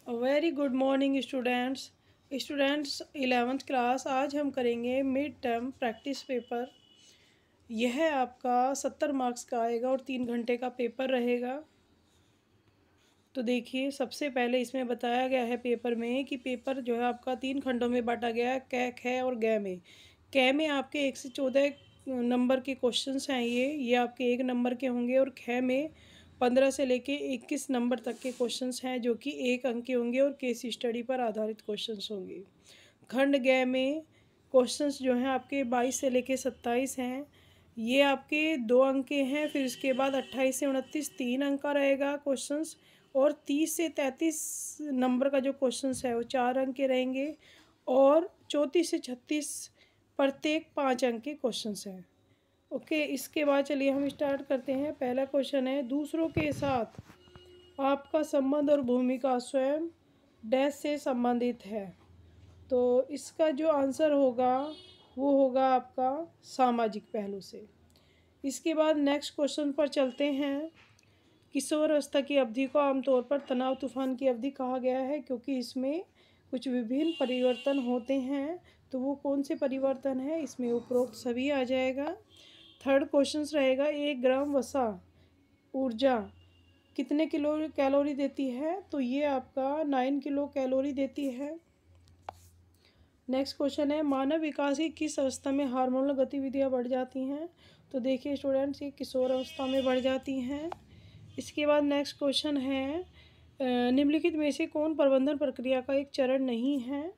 Very good morning students. 11th class. आज हम करेंगे मिड टर्म प्रैक्टिस पेपर। यह आपका 70 मार्क्स का आएगा और 3 घंटे का पेपर रहेगा। तो देखिए, सबसे पहले इसमें बताया गया है पेपर में कि पेपर जो है आपका 3 खंडों में बांटा गया है, कै, ख और गै में। कै में आपके 1 से 14 नंबर के क्वेश्चंस हैं। ये आपके 1 नंबर के होंगे और ख में 15 से लेके 21 नंबर तक के क्वेश्चंस हैं जो कि 1 अंक के होंगे और केस स्टडी पर आधारित क्वेश्चंस होंगे। खंड गै में क्वेश्चंस जो हैं आपके 22 से लेके 27 हैं। ये आपके 2 अंक के हैं। फिर इसके बाद 28 से 29 3 अंक का रहेगा क्वेश्चंस, और 30 से 33 नंबर का जो क्वेश्चंस है वो 4 अंक के रहेंगे, और 34 से 36 प्रत्येक 5 अंक के क्वेश्चंस हैं। ओके, इसके बाद चलिए हम स्टार्ट करते हैं। पहला क्वेश्चन है, दूसरों के साथ आपका संबंध और भूमिका स्वयं डैश से संबंधित है। तो इसका जो आंसर होगा वो होगा आपका सामाजिक पहलू से। इसके बाद नेक्स्ट क्वेश्चन पर चलते हैं। किशोरावस्था की अवधि को आमतौर पर तनाव तूफान की अवधि कहा गया है, क्योंकि इसमें कुछ विभिन्न परिवर्तन होते हैं। तो वो कौन से परिवर्तन है, इसमें उपरोक्त सभी आ जाएगा। थर्ड क्वेश्चन रहेगा, 1 ग्राम वसा ऊर्जा कितने किलो कैलोरी देती है। तो ये आपका 9 किलो कैलोरी देती है। नेक्स्ट क्वेश्चन है, मानव विकास की किस अवस्था में हार्मोनल गतिविधियाँ बढ़ जाती हैं। तो देखिए स्टूडेंट्स, ये किशोर अवस्था में बढ़ जाती हैं। इसके बाद नेक्स्ट क्वेश्चन है, निम्नलिखित में से कौन प्रबंधन प्रक्रिया का एक चरण नहीं है।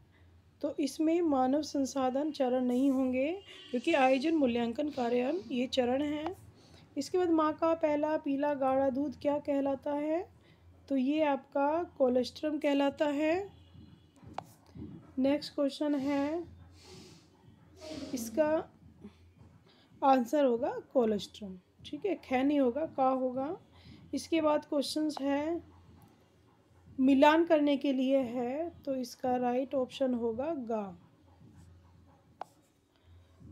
तो इसमें मानव संसाधन चरण नहीं होंगे, क्योंकि आयोजन मूल्यांकन कार्यान्वयन ये चरण हैं। इसके बाद माँ का पहला पीला गाढ़ा दूध क्या कहलाता है। तो ये आपका कोलेस्ट्रम कहलाता है। नेक्स्ट क्वेश्चन है, इसका आंसर होगा कोलेस्ट्रम। ठीक है, ख नहीं होगा, का होगा। इसके बाद क्वेश्चंस है, मिलान करने के लिए है, तो इसका राइट ऑप्शन होगा गा।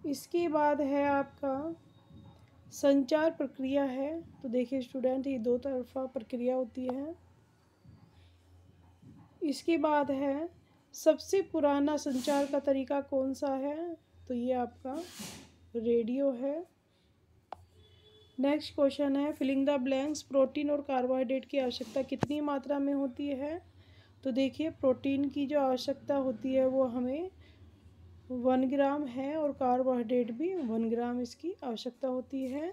इसके बाद है आपका संचार प्रक्रिया है। तो देखिए स्टूडेंट, ये 2 तरफा प्रक्रिया होती है। इसके बाद है, सबसे पुराना संचार का तरीका कौन सा है। तो ये आपका रेडियो है। नेक्स्ट क्वेश्चन है, फिलिंग द ब्लैंक्स, प्रोटीन और कार्बोहाइड्रेट की आवश्यकता कितनी मात्रा में होती है। तो देखिए, प्रोटीन की जो आवश्यकता होती है वो हमें 1 ग्राम है, और कार्बोहाइड्रेट भी 1 ग्राम इसकी आवश्यकता होती है।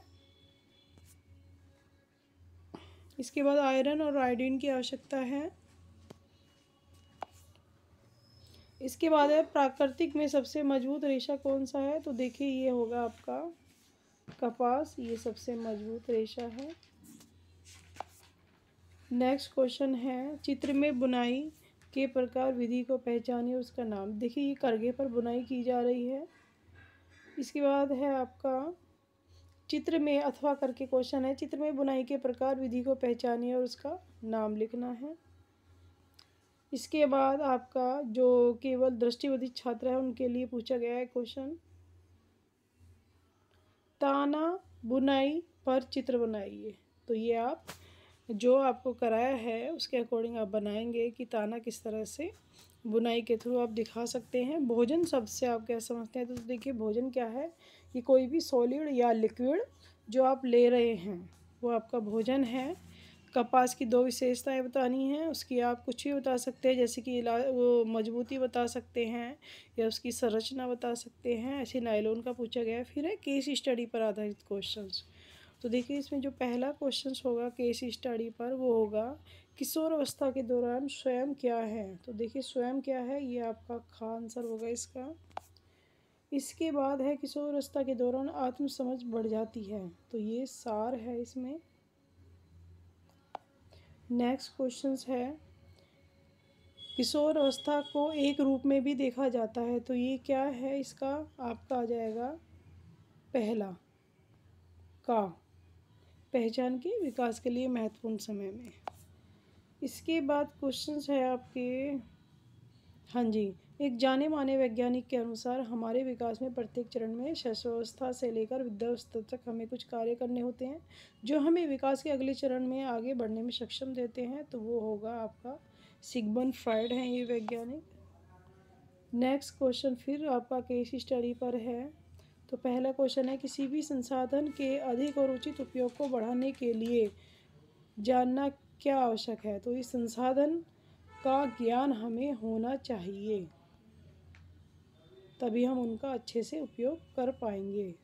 इसके बाद आयरन और आयोडीन की आवश्यकता है। इसके बाद है, प्राकृतिक में सबसे मजबूत रेशा कौन सा है। तो देखिए, ये होगा आपका कपास, ये सबसे मजबूत रेशा है। नेक्स्ट क्वेश्चन है, चित्र में बुनाई के प्रकार विधि को पहचानिए, उसका नाम। देखिए, ये करघे पर बुनाई की जा रही है। इसके बाद है आपका चित्र में अथवा करके क्वेश्चन है, चित्र में बुनाई के प्रकार विधि को पहचानिए और उसका नाम लिखना है। इसके बाद आपका जो केवल दृष्टिबाधित छात्र है उनके लिए पूछा गया है क्वेश्चन, ताना बुनाई पर चित्र बनाइए। तो ये आप जो आपको कराया है उसके अकॉर्डिंग आप बनाएंगे कि ताना किस तरह से बुनाई के थ्रू आप दिखा सकते हैं। भोजन शब्द से आप क्या समझते हैं। तो देखिए, भोजन क्या है, कि कोई भी सॉलिड या लिक्विड जो आप ले रहे हैं वो आपका भोजन है। कपास की 2 विशेषताएं बतानी हैं, उसकी आप कुछ भी बता सकते हैं, जैसे कि वो मजबूती बता सकते हैं या उसकी संरचना बता सकते हैं। ऐसे नायलॉन का पूछा गया है। फिर है केस स्टडी पर आधारित क्वेश्चंस। तो देखिए, इसमें जो पहला क्वेश्चंस होगा केस स्टडी पर, वो होगा किशोर अवस्था के दौरान स्वयं क्या है। तो देखिए, स्वयं क्या है, ये आपका खा आंसर होगा इसका। इसके बाद है, किशोर अवस्था के दौरान आत्मसमझ बढ़ जाती है। तो ये सार है इसमें। नेक्स्ट क्वेश्चंस है, किशोर अवस्था को एक रूप में भी देखा जाता है। तो ये क्या है, इसका आपका आ जाएगा पहला का, पहचान के विकास के लिए महत्वपूर्ण समय में। इसके बाद क्वेश्चंस है आपके, हाँ जी, एक जाने माने वैज्ञानिक के अनुसार हमारे विकास में प्रत्येक चरण में शैशवावस्था से लेकर वृद्धावस्था तक हमें कुछ कार्य करने होते हैं जो हमें विकास के अगले चरण में आगे बढ़ने में सक्षम देते हैं। तो वो होगा आपका सिगमंड फ्राइड हैं ये वैज्ञानिक। नेक्स्ट क्वेश्चन फिर आपका केस स्टडी पर है। तो पहला क्वेश्चन है, किसी भी संसाधन के अधिक और उचित उपयोग को बढ़ाने के लिए जानना क्या आवश्यक है? तो इस संसाधन का ज्ञान हमें होना चाहिए, तभी हम उनका अच्छे से उपयोग कर पाएंगे।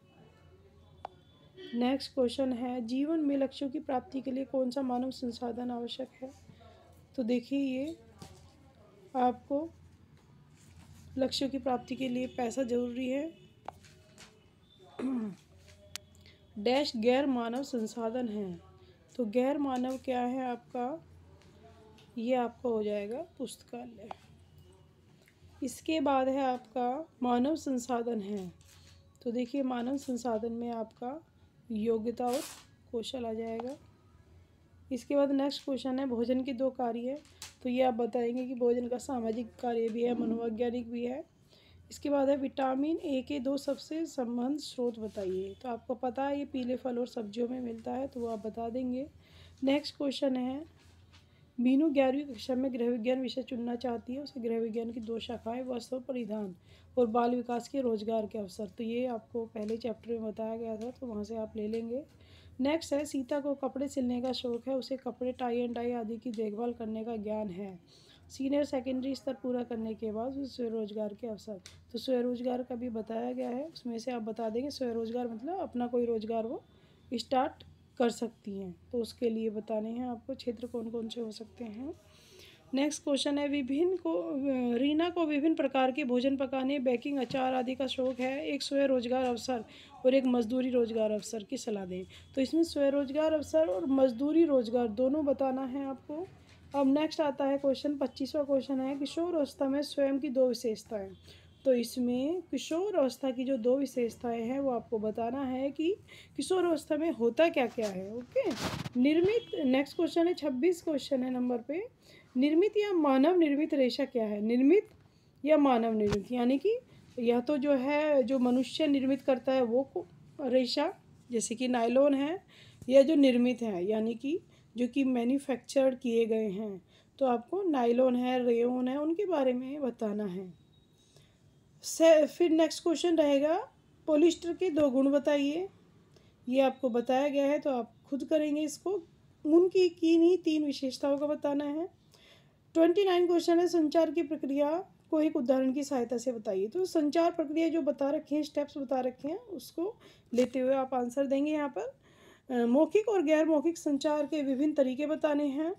नेक्स्ट क्वेश्चन है, जीवन में लक्ष्यों की प्राप्ति के लिए कौन सा मानव संसाधन आवश्यक है? तो देखिए, ये आपको लक्ष्यों की प्राप्ति के लिए पैसा जरूरी है। डैश गैर मानव संसाधन है। तो गैर मानव क्या है आपका? ये आपका हो जाएगा पुस्तकालय। इसके बाद है आपका मानव संसाधन है। तो देखिए, मानव संसाधन में आपका योग्यता और कौशल आ जाएगा। इसके बाद नेक्स्ट क्वेश्चन है, भोजन के 2 कार्य। तो ये आप बताएंगे कि भोजन का सामाजिक कार्य भी है, मनोवैज्ञानिक भी है। इसके बाद है, विटामिन ए के 2 सबसे संबंध स्रोत बताइए। तो आपको पता है ये पीले फल और सब्जियों में मिलता है, तो वो आप बता देंगे। नेक्स्ट क्वेश्चन है, मीनू 11वीं कक्षा में गृह विज्ञान विषय चुनना चाहती है। उसे गृह विज्ञान की 2 शाखाएं, वस्त्र परिधान और बाल विकास के रोजगार के अवसर। तो ये आपको पहले चैप्टर में बताया गया था, तो वहाँ से आप ले लेंगे। नेक्स्ट है, सीता को कपड़े सिलने का शौक है। उसे कपड़े, टाई एंड डाई आदि की देखभाल करने का ज्ञान है। सीनियर सेकेंडरी स्तर पूरा करने के बाद उसे स्वरोजगार के अवसर। तो स्वरोजगार का भी बताया गया है, उसमें से आप बता देंगे। स्वरोजगार मतलब अपना कोई रोजगार वो स्टार्ट कर सकती हैं, तो उसके लिए बताने हैं आपको क्षेत्र कौन कौन से हो सकते हैं। नेक्स्ट क्वेश्चन है, रीना को विभिन्न प्रकार के भोजन पकाने, बेकिंग, अचार आदि का शौक है। एक स्वरोजगार अवसर और एक मजदूरी रोजगार अवसर की सलाह दें। तो इसमें स्वरोजगार अवसर और मजदूरी रोजगार दोनों बताना है आपको। अब नेक्स्ट आता है क्वेश्चन, 25वां क्वेश्चन है, किशोर अवस्था में स्वयं की 2 विशेषताएं। तो इसमें किशोर अवस्था की जो 2 विशेषताएं हैं वो आपको बताना है कि किशोर अवस्था में होता क्या क्या है। ओके, निर्मित। नेक्स्ट क्वेश्चन है, 26 क्वेश्चन है नंबर पे, निर्मित या मानव निर्मित रेशा क्या है? निर्मित या मानव निर्मित, यानी कि यह तो जो है जो मनुष्य निर्मित करता है वो रेशा, जैसे कि नायलॉन है, या जो निर्मित है यानी कि जो कि मैन्युफैक्चर्ड किए गए हैं। तो आपको नायलॉन है, रेयन है, उनके बारे में बताना है। फिर नेक्स्ट क्वेश्चन रहेगा, पॉलिस्टर के 2 गुण बताइए। ये आपको बताया गया है, तो आप खुद करेंगे इसको। उनकी किन्हीं 3 विशेषताओं का बताना है। 29 क्वेश्चन है, संचार की प्रक्रिया को एक उदाहरण की सहायता से बताइए। तो संचार प्रक्रिया जो बता रखे हैं, स्टेप्स बता रखे हैं, उसको लेते हुए आप आंसर देंगे। यहाँ पर मौखिक और गैर मौखिक संचार के विभिन्न तरीके बताने हैं,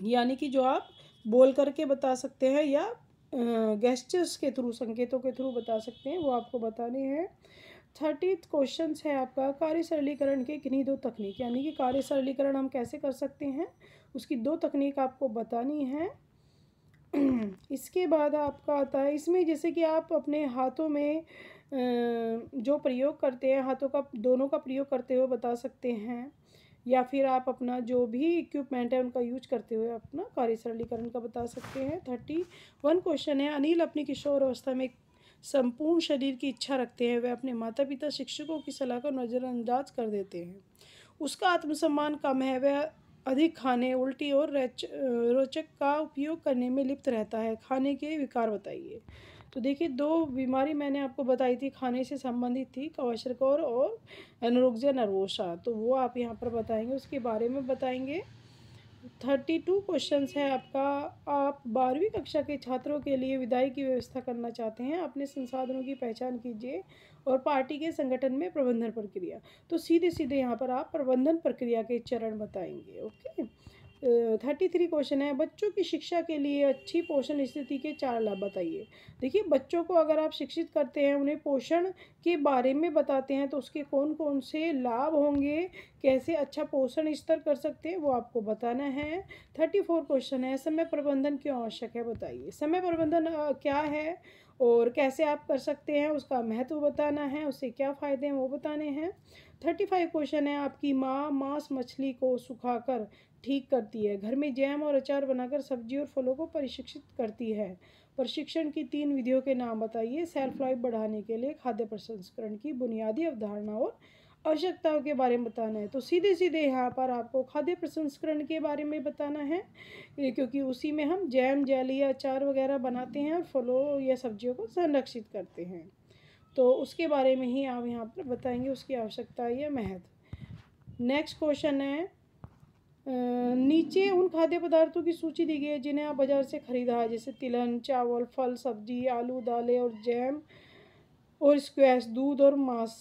यानी कि जो आप बोल करके बता सकते हैं या गेस्चर्स के थ्रू, संकेतों के थ्रू बता सकते हैं, वो आपको बताने हैं। 30th क्वेश्चन है आपका, कार्य सरलीकरण के किन्हीं 2 तकनीक, यानी कि कार्य सरलीकरण हम कैसे कर सकते हैं, उसकी 2 तकनीक आपको बतानी है। इसके बाद आपका आता है, इसमें जैसे कि आप अपने हाथों में जो प्रयोग करते हैं, हाथों का दोनों का प्रयोग करते हुए बता सकते हैं, या फिर आप अपना जो भी इक्विपमेंट है उनका यूज करते हुए अपना कार्य सरलीकरण का बता सकते हैं। 31 क्वेश्चन है, अनिल अपनी किशोर अवस्था में संपूर्ण शरीर की इच्छा रखते हैं। वे अपने माता पिता, शिक्षकों की सलाह को नज़रअंदाज कर देते हैं। उसका आत्मसम्मान कम है। वह अधिक खाने, उल्टी और रोचक का उपयोग करने में लिप्त रहता है। खाने के विकार बताइए। तो देखिए, 2 बीमारी मैंने आपको बताई थी, खाने से संबंधित थी, क्वाशरकोर और एनोरेक्सिया नर्वोसा। तो वो आप यहाँ पर बताएंगे, उसके बारे में बताएंगे। 32 क्वेश्चन है आपका, आप 12वीं कक्षा के छात्रों के लिए विदाई की व्यवस्था करना चाहते हैं। अपने संसाधनों की पहचान कीजिए और पार्टी के संगठन में प्रबंधन प्रक्रिया। तो सीधे सीधे यहाँ पर आप प्रबंधन प्रक्रिया के चरण बताएंगे। ओके। 33 क्वेश्चन है, बच्चों की शिक्षा के लिए अच्छी पोषण स्थिति के 4 लाभ बताइए। देखिए, बच्चों को अगर आप शिक्षित करते हैं, उन्हें पोषण के बारे में बताते हैं, तो उसके कौन कौन से लाभ होंगे, कैसे अच्छा पोषण स्तर कर सकते हैं, वो आपको बताना है। 34 क्वेश्चन है, समय प्रबंधन क्यों आवश्यक है बताइए। समय प्रबंधन क्या है और कैसे आप कर सकते हैं, उसका महत्व बताना है, उससे क्या फ़ायदे हैं वो बताने हैं। 35 क्वेश्चन है, आपकी माँ मांस मछली को सुखाकर ठीक करती है, घर में जैम और अचार बनाकर सब्जी और फलों को प्रशिक्षित करती है। प्रशिक्षण की 3 विधियों के नाम बताइए। सेल्फ लाइफ बढ़ाने के लिए खाद्य प्रसंस्करण की बुनियादी अवधारणा और आवश्यकताओं के बारे में बताना है। तो सीधे सीधे यहाँ पर आपको खाद्य प्रसंस्करण के बारे में बताना है, क्योंकि उसी में हम जैम, जेली, अचार वगैरह बनाते हैं और फलों या सब्जियों को संरक्षित करते हैं। तो उसके बारे में ही आप यहाँ पर बताएंगे, उसकी आवश्यकता या महत्व। नेक्स्ट क्वेश्चन है, नीचे उन खाद्य पदार्थों की सूची दी गई है जिन्हें आप बाजार से खरीदा है, जैसे तिलहन, चावल, फल, सब्जी, आलू, दालें और जैम और स्क्वैश, दूध और मांस।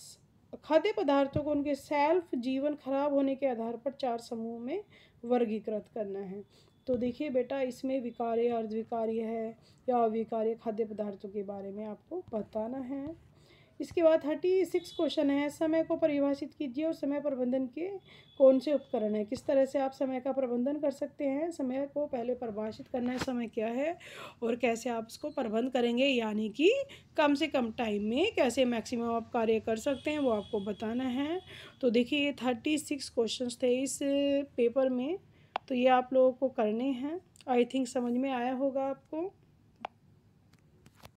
खाद्य पदार्थों को उनके सेल्फ जीवन खराब होने के आधार पर 4 समूह में वर्गीकृत करना है। तो देखिए बेटा, इसमें विकार्य, अर्धविकार्य है या अविकार्य खाद्य पदार्थों के बारे में आपको बताना है। इसके बाद 36 क्वेश्चन है, समय को परिभाषित कीजिए और समय प्रबंधन के कौन से उपकरण हैं। किस तरह से आप समय का प्रबंधन कर सकते हैं। समय को पहले परिभाषित करना है, समय क्या है और कैसे आप इसको प्रबंध करेंगे, यानी कि कम से कम टाइम में कैसे मैक्सिमम आप कार्य कर सकते हैं, वो आपको बताना है। तो देखिए, ये 36 क्वेश्चन थे इस पेपर में, तो ये आप लोगों को करने हैं। आई थिंक समझ में आया होगा आपको।